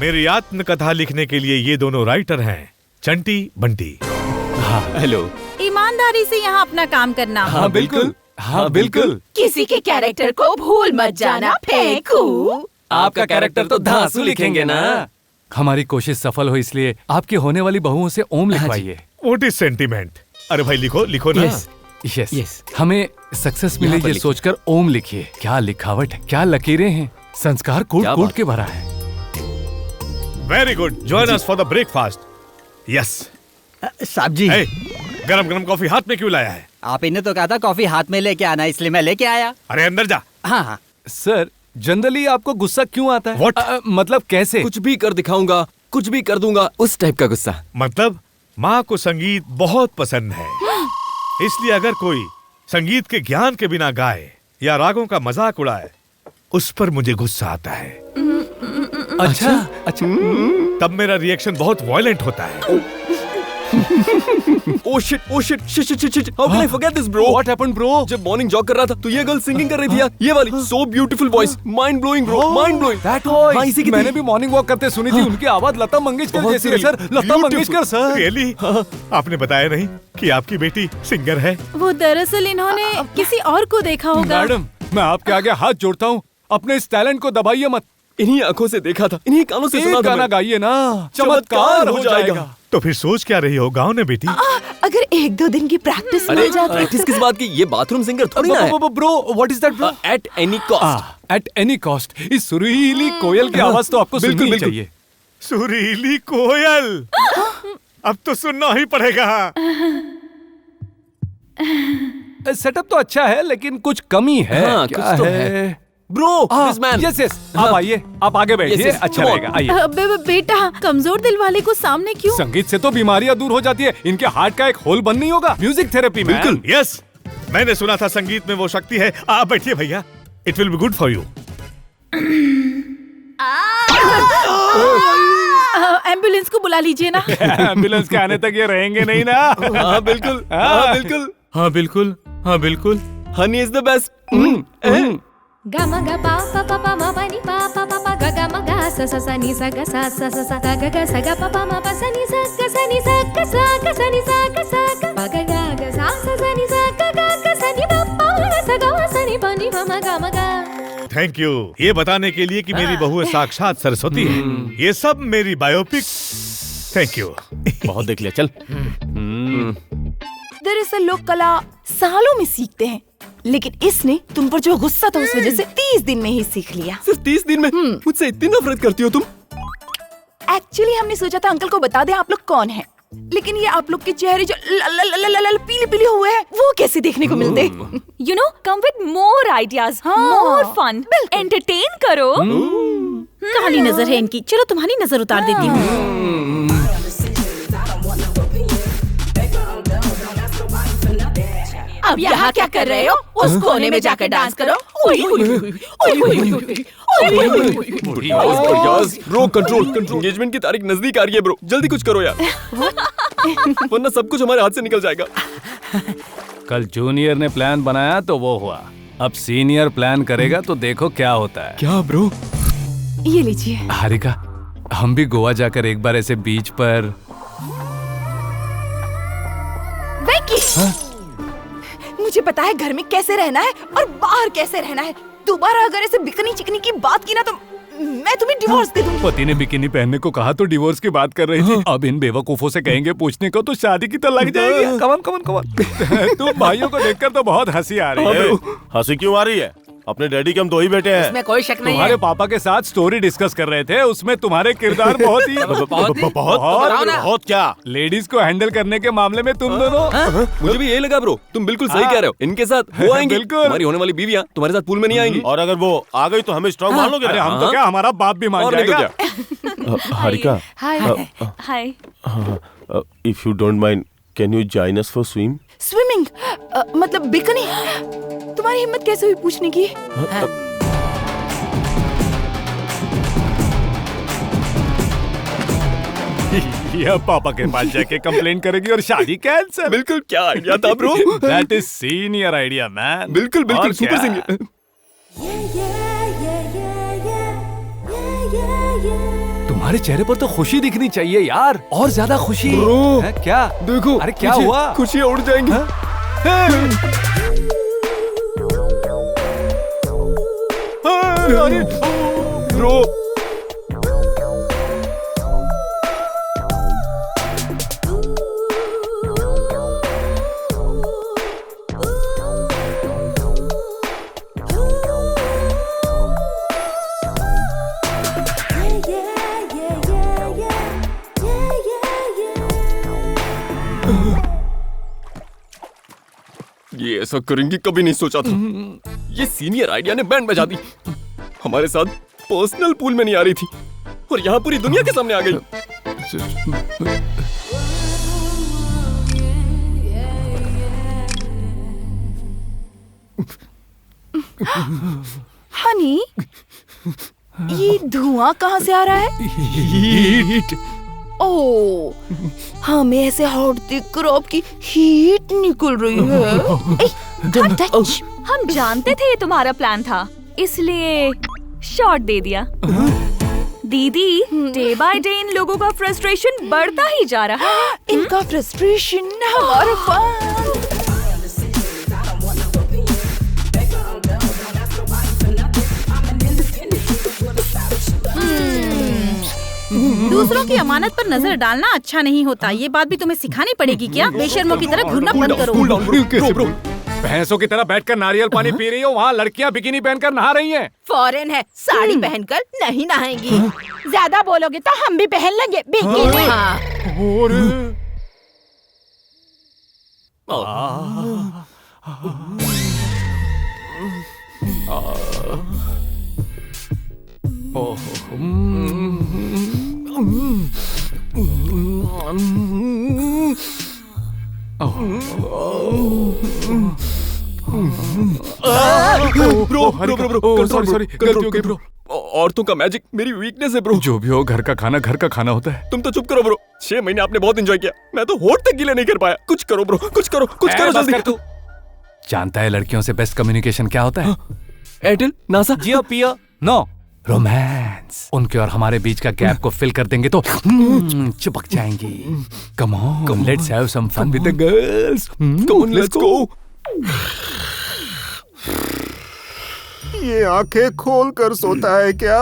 मेरी आत्मकथा लिखने के लिए ये दोनों राइटर हैं, चंटी बंटी। हाँ हेलो। ईमानदारी से यहाँ अपना काम करना। हाँ बिल्कुल, हाँ बिल्कुल। किसी के कैरेक्टर को भूल मत जाना, फेंकू। आपका कैरेक्टर तो धांसू लिखेंगे ना। हमारी कोशिश सफल हो इसलिए आपकी होने वाली बहुओं से ओम लिखवाइए। What is sentiment? अरे भाई लिखो लिखो ना। यस। हमें सक्सेस मिले ये सोचकर ओम लिखिए। क्या लिखावट है, क्या लकीरें हैं, संस्कार कूट कूट के भरा है। Very good, join us for the breakfast. Yes साहब जी, गरम गरम कॉफी हाथ में क्यों लाया है? आप इन्हें तो कहा था कॉफी हाथ में लेके आना, इसलिए मैं लेके आया। अरे अंदर जा। हाँ सर, जनरली आपको गुस्सा क्यों आता है? मतलब कैसे? कुछ भी कर दिखाऊंगा, कुछ भी कर दूंगा, उस टाइप का गुस्सा। मतलब माँ को संगीत बहुत पसंद है, इसलिए अगर कोई संगीत के ज्ञान के बिना गाए या रागों का मजाक उड़ाए, उस पर मुझे गुस्सा आता है। अच्छा। तब मेरा रिएक्शन बहुत वायलेंट होता है। Oh shit, how can I forget this, bro? What happened, bro? जब मॉर्निंग जॉग कर रहा था तो ये गर्ल सिंगिंग कर रही थी यार, ये वाली so beautiful voice, mind blowing bro, mind blowing. That voice. हाँ, इसी की मैंने भी मॉर्निंग वॉक करते सुनी थी। उनकी आवाज लता मंगेशकर जैसी है sir. Lata Mangeshkar sir. Really? आपने बताया नहीं कि आपकी बेटी सिंगर है? वो दरअसल इन्होंने किसी और को देखा होगा। मैडम, मैं आपके आगे हाथ जोड़ता हूँ, अपने इस टैलेंट को दबाइए मत। इन्हीं आंखों से देखा था, इन्हीं कानों से सुना था। गाना गाइए ना, चमत्कार हो जाएगा। तो फिर सोच क्या रही हो गाँव ने बेटी? अगर 1-2 दिन की प्रैक्टिस मिल जाती। प्रैक्टिस किस बात की? ये बाथरूम सिंगर थोड़ी ना है। Bro, what is that bro? At any cost. At any cost. इस सुरीली कोयल की आवाज तो आपको सुननी ही चाहिए। सुरीली कोयल? अब तो सुनना ही पड़ेगा। सेटअप तो अच्छा है लेकिन कुछ कमी है। हाँ, क्या कुछ तो है? Bro, this man. यस आप आइए, आप आगे बैठिए। अच्छा रहेगा, आइए। बेटा, कमजोर दिल वाले को सामने क्यों? संगीत से तो बीमारियां दूर हो जाती है, इनके हार्ट का एक होल बंद नहीं होगा। Music therapy. बिल्कुल। यस, मैंने सुना था संगीत में वो शक्ति है। आप बैठिए भैया, it will be good for you. Ambulance को बुला लीजिए ना। एम्बुलेंस के आने तक ये रहेंगे नहीं ना? हाँ बिल्कुल, हाँ बिल्कुल, हाँ बिल्कुल, हाँ बिल्कुल। Honey is the best. Gama ga pa pa pa pa ma pa ni pa pa pa pa ga ga ma ga sa sa sa ni sa ga sa sa sa sa ga ga sa ga pa pa ma pa sa ni sa ga sa ni sa ga sa ga sa ni sa ga sa ga pa ga ga sa sa ni sa ga ga sa ni pa pa ga sa ga sa ni pa ni pa ma ga ma ga। Thank you, ये बताने के लिए कि मेरी बहू साक्षात सरस्वती है। ये सब मेरी बायोपिक। Thank you. बहुत देख लिया, चल। दरअसल लोग कला सालों में सीखते हैं, लेकिन इसने तुम पर जो गुस्सा था उस वजह से 30 दिन में ही सीख लिया। सिर्फ 30 दिन में? मुझसे इतनी नफरत करती हो तुम? एक्चुअली हमने सोचा था अंकल को बता दें आप लोग कौन हैं, लेकिन ये आप लोग के चेहरे जो पीले पीले हुए हैं वो कैसे देखने को मिलते? You know, come with more ideas, more fun, entertain करो। काली नजर है इनकी, चलो तुम्हारी नजर उतार देती हूँ। अब यहाँ क्या कर रहे हो? उस कोने में जाकर डांस करो। ब्रो कंट्रोल, एंगेजमेंट की तारीख नजदीक आ रही है ब्रो, जल्दी कुछ करो यार, वरना सब कुछ हमारे हाथ से निकल जाएगा। कल जूनियर ने प्लान बनाया तो वो हुआ, अब सीनियर प्लान करेगा तो देखो क्या होता है। क्या ब्रो? ये लीजिए। हारिका, हम भी गोवा जाकर एक बार ऐसे बीच पर। मुझे पता है घर में कैसे रहना है और बाहर कैसे रहना है। दोबारा अगर ऐसे बिकनी चिकनी की बात की ना तो मैं तुम्हें डिवोर्स दे दूंगी। पति ने बिकिनी पहनने को कहा तो डिवोर्स की बात कर रही थी। अब इन बेवकूफों से कहेंगे पूछने को तो शादी की तो लग जाएगी। कमन कमन कमन। तुम भाइयों को देखकर तो बहुत हंसी आ रही है। हंसी क्यों आ रही है? अपने डैडी के हम 2 ही बेटे हैं। इसमें कोई शक नहीं है। तुम्हारे पापा के साथ स्टोरी डिस्कस कर रहे थे, उसमें तुम्हारे किरदार बहुत ही बहुत क्या लेडीज को हैंडल करने के मामले में तुम दोनों। मुझे भी यही लगा ब्रो, तुम बिल्कुल सही कह रहे हो। इनके साथ वो आएंगे, बिल्कुल। हमारी होने वाली बीवियां तुम्हारे साथ पूल में नहीं आएंगी। और अगर वो आ गई तो हमें स्ट्रॉन्ग मान लोगे? अरे हम तो क्या, हमारा बाप भी मान जाएगा। Harika, hi. If you don't mind, can you join us for swim? Swimming? मतलब बिकनी? तुम्हारी हिम्मत कैसे हुई पूछने की? ये पापा के पास जाके कंप्लेन करेगी और शादी कैंसिल। बिल्कुल, क्या आइडिया था bro? That is senior idea man. बिल्कुल बिल्कुल, सुपर सीनियर। तुम्हारे तुम्हारे चेहरे पर तो खुशी दिखनी चाहिए यार, और ज्यादा खुशी। ब्रो, है क्या? देखो, अरे क्या हुआ? खुशियाँ उड़ जाएंगी। ब्रो, ये ऐसा करेंगी कभी नहीं सोचा था। ये सीनियर आइडिया ने बैंड बजा दी। हमारे साथ पर्सनल पूल में नहीं आ रही थी और यहाँ पूरी दुनिया के सामने आ गई। हनी, ये धुआं कहाँ से आ रहा है? ओह, हमें ऐसे हॉट देखकर आपकी हीट निकल रही है। Don't touch। हम जानते थे ये तुम्हारा प्लान था, इसलिए शॉट दे दिया। दीदी, डे बाय डे इन लोगों का फ्रस्ट्रेशन बढ़ता ही जा रहा है। इनका फ्रस्ट्रेशन हमारा फन। दूसरों की अमानत पर नजर डालना अच्छा नहीं होता। ये बात भी तुम्हें सिखानी पड़ेगी क्या? बेशर्मों की तरह घूरना बंद करो। भैंसों की तरह बैठकर नारियल पानी पी रही हो, वहाँ लड़कियाँ बिकिनी पहनकर नहा रही हैं। फॉरेन है, साड़ी पहनकर नहीं नहाएंगी। ज्यादा बोलोगे तो हम भी पहन लेंगे बिकिनी। सॉरी, गलती हो गई ब्रो। औरतों का मैजिक मेरी वीकनेस है ब्रो। जो भी हो, घर का खाना होता है। तुम तो चुप करो ब्रो। 6 महीने आपने बहुत एंजॉय किया, मैं तो होठ तक गीले नहीं कर पाया। कुछ करो ब्रो, कुछ करो जल्दी। तू जानता है लड़कियों से बेस्ट कम्युनिकेशन क्या होता है? एयरटेल, नासा, जियो, पियो, नो, रोमांस। उनके और हमारे बीच का गैप को फिल कर देंगे तो चिपक जाएंगी। Come on, let's have some fun with the girls. Come on, let's go. ये आंखें खोल कर सोता है क्या?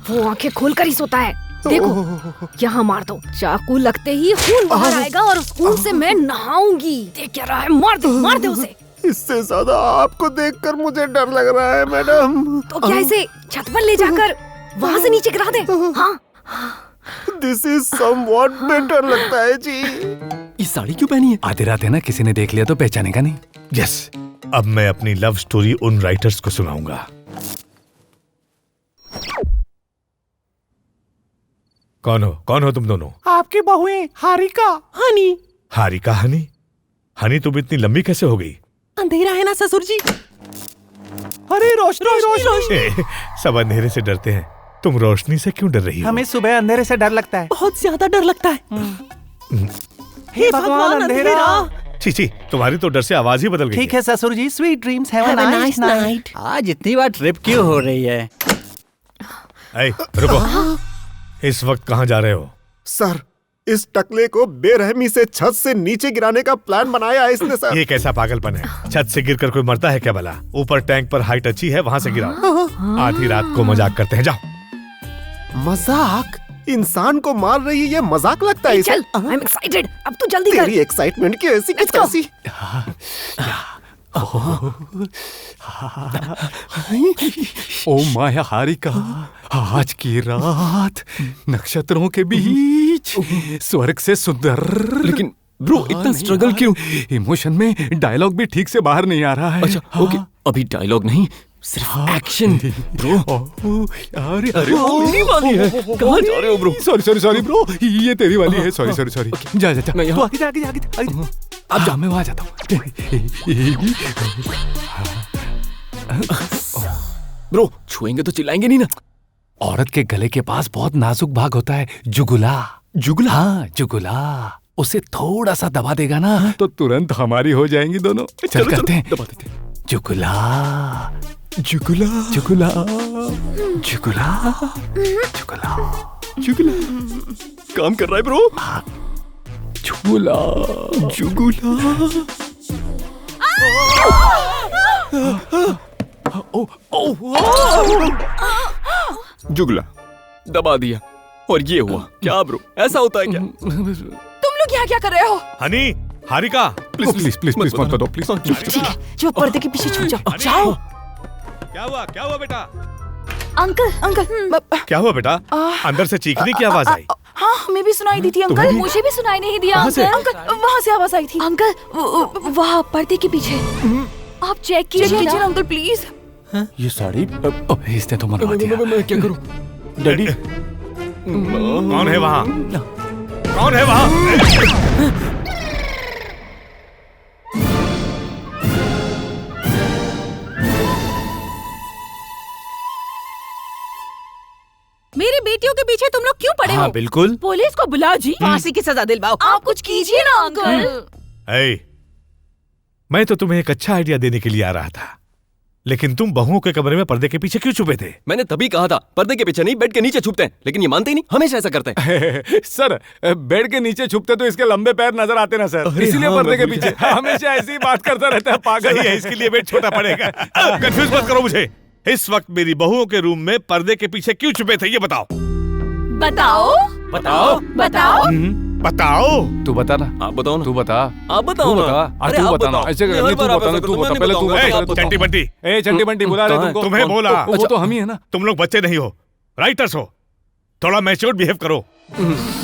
वो आंखें खोलकर ही सोता है। देखो, यहाँ मार दो। चाकू लगते ही खून बाहर आएगा और उस खून से मैं नहाऊंगी। देख क्या रहा है? मार दे उसे। इससे ज्यादा आपको देखकर मुझे डर लग रहा है मैडम। तो क्या इसे छत पर ले जाकर वहाँ से नीचे गिरा दे? हाँ, दिस इज समवॉट बेटर लगता है जी। ये साड़ी क्यों पहनी है? आधी रात है ना, किसी ने देख लिया तो पहचानेगा नहीं। यस, अब मैं अपनी लव स्टोरी उन राइटर्स को सुनाऊंगा। कौन हो तुम दोनों? आपकी बहुएं हारिका, हनी। हारिका, हनी तुम इतनी लंबी कैसे हो गई? अंधेरा है ना ससुर जी। अरे रोशनी। सब अंधेरे से डरते हैं, तुम रोशनी से क्यों डर रही हो? हमें सुबह अंधेरे से डर लगता है, बहुत ज्यादा डर लगता है। हे भगवान, अंधेरा। छी, तुम्हारी तो डर से आवाज ही बदल गई। ठीक है ससुर जी, sweet dreams, have a nice night. आज इतनी बार ट्रिप क्यों हो रही है? रुको, इस वक्त कहाँ जा रहे हो? सर, इस टकले को बेरहमी से छत से नीचे गिराने का प्लान बनाया है इसने सर। ये कैसा पागलपन है? छत से गिरकर कोई मरता है क्या भला? ऊपर टैंक पर हाइट अच्छी है, वहाँ से गिराओ। आधी रात को मजाक करते हैं, जाओ। मजाक? इंसान को मार रही है, ये मजाक लगता है? चल, आई एम एक्साइटेड। अब तू जल्दी कर। तेरी एक्साइटमेंट की ऐसी की तैसी। ओ माया हारिका, आज की रात नक्षत्रों के बीच स्वर्ग से सुंदर। लेकिन ब्रो, इतना स्ट्रगल क्यों? इमोशन में डायलॉग भी ठीक से बाहर नहीं आ रहा है। अच्छा, ओके, अभी डायलॉग नहीं, सिर्फ एक्शन। ब्रो, अरे वो मेरी वाली है। कहाँ जा रहे हो ब्रो? सॉरी ब्रो, ये तेरी वाली है। सॉरी। जा मैं यहाँ। आगे। अब जा, मैं वहाँ जाता हूँ। ब्रो, छुएंगे तो चिल्लाएंगे नहीं ना? औरत के गले के पास बहुत नाजुक भाग होता है, जुगुला। हाँ, जुगुला। उसे थोड़ा सा दबा देगा ना तो तुरंत हमारी हो जाएंगी दोनों। चल करते हैं, दबा देते हैं। जुगुला। जुगला काम कर रहा है ब्रो। झूला जुगुला जुगला दबा दिया और ये हुआ क्या ब्रो? ऐसा होता है क्या? तुम लोग यहाँ क्या कर रहे हो? Honey, Harika, please please please please मत करो प्लीज। ठीक है, जो पर्दे के पीछे छुप जाओ। जाओ। क्या हुआ बेटा? अंकल क्या हुआ बेटा? अंदर से चीखने की आवाज आई। हाँ, हमें भी सुनाई दी थी अंकल। मुझे भी सुनाई नहीं दिया कहाँ से? अंकल। वहाँ से आवाज आई थी अंकल वहाँ पर्दे के पीछे। आप चेक कीजिए ना अंकल प्लीज। ये साड़ी इसने तो मरवा दिया। मैं क्या करूं? डैडी कौन है वहाँ? कौन है वहाँ? मेरी बेटियों के पीछे तुम लोग क्यों पड़े हो? हाँ बिल्कुल। पुलिस को बुलाओ जी, फांसी की सजा दिलवाओ। आप कुछ कीजिए ना अंकल। ए, मैं तो तुम्हें एक अच्छा आइडिया देने के लिए आ रहा था, लेकिन तुम बहुओं के कमरे में पर्दे के पीछे क्यों छुपे थे? मैंने तभी कहा था पर्दे के पीछे नहीं बेड के नीचे छुपते हैं, लेकिन ये मानते ही नहीं, हमेशा ऐसा करते हैं। सर बेड के नीचे छुपते तो इसके लंबे पैर नजर आते ना सर, इसीलिए हाँ, पर्दे मैं के भूल पीछे हमेशा ऐसी ही बात करता रहता है पागल सही है, इसके लिए बेड छोटा पड़ेगा। कंफ्यूज मत करो मुझे। इस वक्त मेरी बहुओं के रूम में पर्दे के पीछे क्यों छुपे थे, ये बताओ। बताओ बताओ बताओ। बताओ। तू बता ना। आप बताओ ना। तू बता। आप बताओ तू ना। बता। अरे तू आप बता ना। बताओ। ऐसे कर, नहीं, नहीं, हर तू बार आप बता ना, ऐसा तू करते हो, बता, मैं पहले तू बताऊंगा। बता, आप पहले तू बताओ। चंटी बंटी, ए चंटी बंटी बुला रहे तुमको। तुम्हें बोला। वो तो हम ही है ना। तुम लोग बच्चे नहीं हो, राइटर्स हो, थोड़ा मैच्योर्ड बिहेव करो।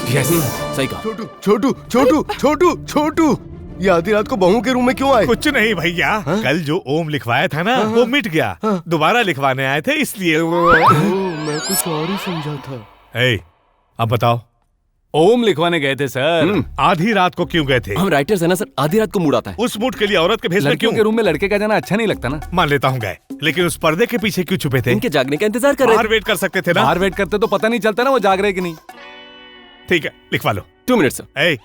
यस सही कहा। छोटू छोटू छोटू छोटू छोटू, ये आधी रात को बहू के रूम में क्यों आए? कुछ नहीं भैया, कल जो ओम लिखवाया था ना वो मिट गया, दोबारा लिखवाने आए थे इसलिए। मैं कुछ और ही समझा था। ए, अब बताओ, ओम लिखवाने गए थे सर। आधी रात को क्यों गए थे? हम राइटर्स है ना सर, आधी रात को मूड आता है। उस मूड के लिए औरत के भेस में लड़कियों क्यों? के रूम में लड़के का जाना अच्छा नहीं लगता ना। मान लेता हूँ गए, लेकिन उस पर्दे के पीछे क्यों छुपे थे? इनके जागने का इंतजार कर रहे बाहर वेट कर सकते थे ना। बाहर वेट करते तो पता नहीं चलता ना वो जाग रहे कि नहीं। ठीक है, लिखवा लो। 2 मिनट सर। ए,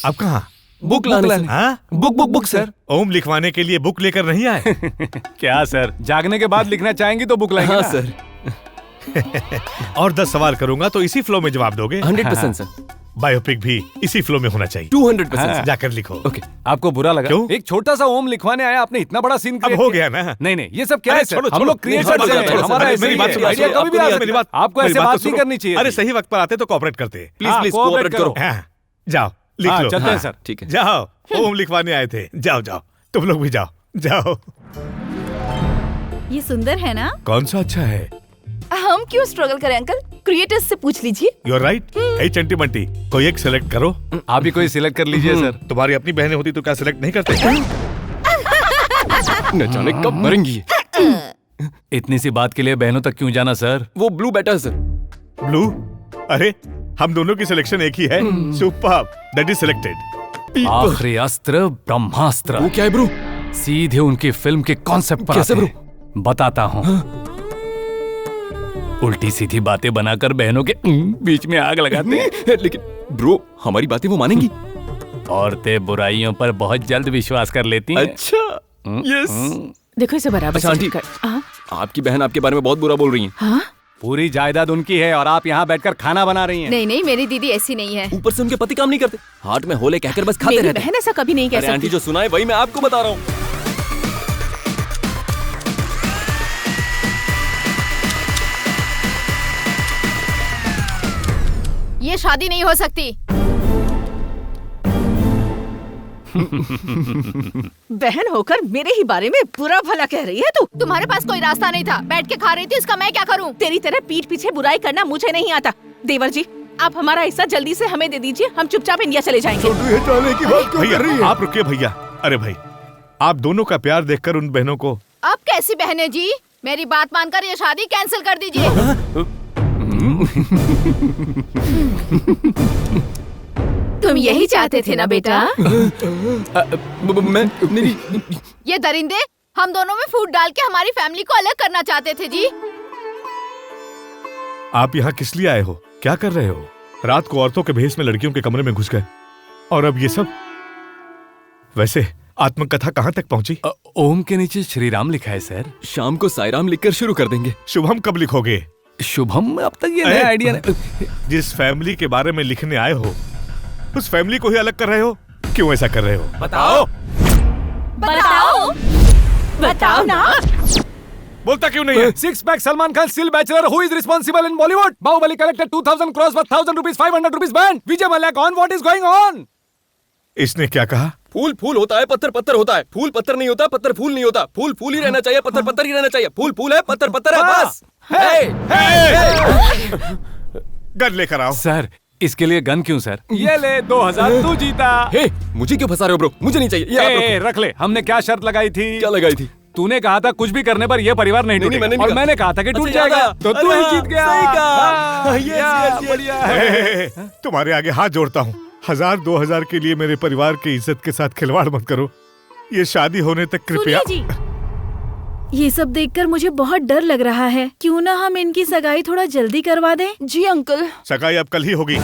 अब कहाँ? बुक लाने सर। हाँ? Book sir. ओम लिखवाने के लिए बुक लेकर नहीं आए? क्या सर, जागने के बाद लिखना चाहेंगे तो बुक लाएंगे हाँ ना। सर। और 10 सवाल करूंगा तो इसी फ्लो में जवाब दोगे? 100% सर। बायोपिक भी इसी फ्लो में होना चाहिए। 200% सर। जाकर लिखो। ओके। आपको बुरा लगा? क्यों? एक छोटा सा ओम लिखवाने आया, आपने इतना बड़ा सीन अब क्रिएट हो किया। गया ना। नहीं नहीं, ये सब क्या अरे है सर? छोड़ो, हम लोग छोड़ो, क्रिएटर्स मेरी बात हैं, सुनो, हमारा मेरी ऐसे ही बात है। सुनो, आइडिया कभी भी आ मेरी बात- आपको मेरी ऐसे बात बात तो नहीं सुनो। करनी चाहिए। अरे सही वक्त पर आते तो कोऑपरेट करते। प्लीज प्लीज cooperate कोऑपरेट करो। हाँ, जाओ लिख हाँ, लो। चलते हैं सर। ठीक है। जाओ, ओम लिखवाने आए थे। जाओ जाओ, तुम लोग भी जाओ जाओ। ये सुंदर है ना? कौन सा अच्छा है? हम क्यों स्ट्रगल करें अंकल, क्रिएटर्स से पूछ लीजिए। You are right. ए चंटी बंटी, कोई एक सिलेक्ट करो। आप ही कोई सिलेक्ट कर लीजिए सर। तुम्हारी अपनी बहनें होती तो क्या सिलेक्ट नहीं करते? न जाने कब मरेंगी ये। इतनी सी बात के लिए बहनों तक क्यों जाना सर? वो ब्लू बेटर सर। ब्लू? अरे हम दोनों की सिलेक्शन एक ही है। Superb, that is selected. आखिरी अस्त्र ब्रह्मास्त्र। वो क्या है ब्रो? सीधे उनकी फिल्म के कॉन्सेप्ट पर कैसे आते हैं। बताता हूँ। उल्टी सीधी बातें बनाकर बहनों के बीच में आग लगाते हैं। लेकिन ब्रो हमारी बातें वो मानेंगी? औरतें बुराइयों पर बहुत जल्द विश्वास कर लेती हैं। अच्छा, यस। देखो इसे बराबर अच्छा, से आंटी। कर। हाँ? आपकी बहन आपके बारे में बहुत बुरा बोल रही है। हाँ? पूरी जायदाद उनकी है और आप यहाँ बैठकर खाना बना रही हैं। नहीं नहीं, मेरी दीदी ऐसी नहीं है। ऊपर से उनके पति काम नहीं करते, हार्ट में होले कहकर बस खाते मेरी रहते हैं। बहन ऐसा कभी नहीं कह अरे आंटी सकती। जो सुना है वही मैं आपको बता रहा हूँ। ये शादी नहीं हो सकती। बहन होकर मेरे ही बारे में बुरा भला कह रही है तू। तुम्हारे पास कोई रास्ता नहीं था, बैठ के खा रही थी, इसका मैं क्या करूं? तेरी तरह पीठ पीछे बुराई करना मुझे नहीं आता। देवर जी, आप हमारा हिस्सा जल्दी से हमें दे दीजिए, हम चुपचाप इंडिया चले जाएंगे। छोटू ये जाने की बात क्यों कर रही भैया है? आप रुकिए भैया। अरे भाई, आप दोनों का प्यार देखकर उन बहनों को। अब कैसी बहने जी? मेरी बात मानकर ये शादी कैंसिल कर दीजिए। तुम यही चाहते थे ना बेटा? मैं नहीं। ये दरिंदे हम दोनों में फूट डाल के हमारी फैमिली को अलग करना चाहते थे जी। आप यहाँ किस लिए आए हो? क्या कर रहे हो? रात को औरतों के भेष में लड़कियों के कमरे में घुस गए और अब ये सब। वैसे आत्मकथा कहाँ तक पहुँची? ओम के नीचे श्री राम लिखा है सर। शाम को साईराम लिखकर शुरू कर देंगे। शुभम कब लिखोगे? शुभम, अब तक ये नया आइडिया नहीं। जिस फैमिली के बारे में लिखने आए हो उस फैमिली को ही अलग कर रहे हो, क्यों ऐसा कर रहे हो? बताओ। बताओ बताओ ना। बोलता क्यों नहीं है? Six pack Salman Khan still bachelor, who is responsible in Bollywood? Baahubali collected 2000 crores for 1000 rupees, 500 rupees banned. Vijay Mallya gone, what is going on? इसने क्या कहा? फूल फूल होता है, पत्थर पत्थर होता है। फूल पत्थर नहीं होता, पत्थर फूल नहीं होता। फूल फूल ही रहना चाहिए, पत्थर पत्थर ही रहना चाहिए। फूल फूल है, पत्थर पत्थर है, बस। गन लेकर आओ। सर, इसके लिए गन क्यों सर? ये ले 2000, तू जीता। हे, मुझे क्यों फंसा रहे हो ब्रो? मुझे नहीं चाहिए, ये आप रखो। रख ले। हमने क्या शर्त लगाई थी? क्या लगाई थी? तूने कहा था कुछ भी करने पर ये परिवार नहीं टूटेगा, मैंने नहीं और कहा। मैंने कहा था कि टूट अच्छा, जाएगा, याद तो आया। तू ही अरे जीत गया। सही कहा। हाँ, yes, बढ़िया yes, है। तुम्हारे आगे हाथ जोड़ता हूँ, 1000-2000 के लिए मेरे परिवार की इज्जत के साथ खिलवाड़ मत करो। ये शादी होने तक कृपया। सुनिए जी, ये सब देखकर मुझे बहुत डर लग रहा है। क्यों ना हम इनकी सगाई थोड़ा जल्दी करवा दें? जी अंकल। सगाई अब कल ही होगी।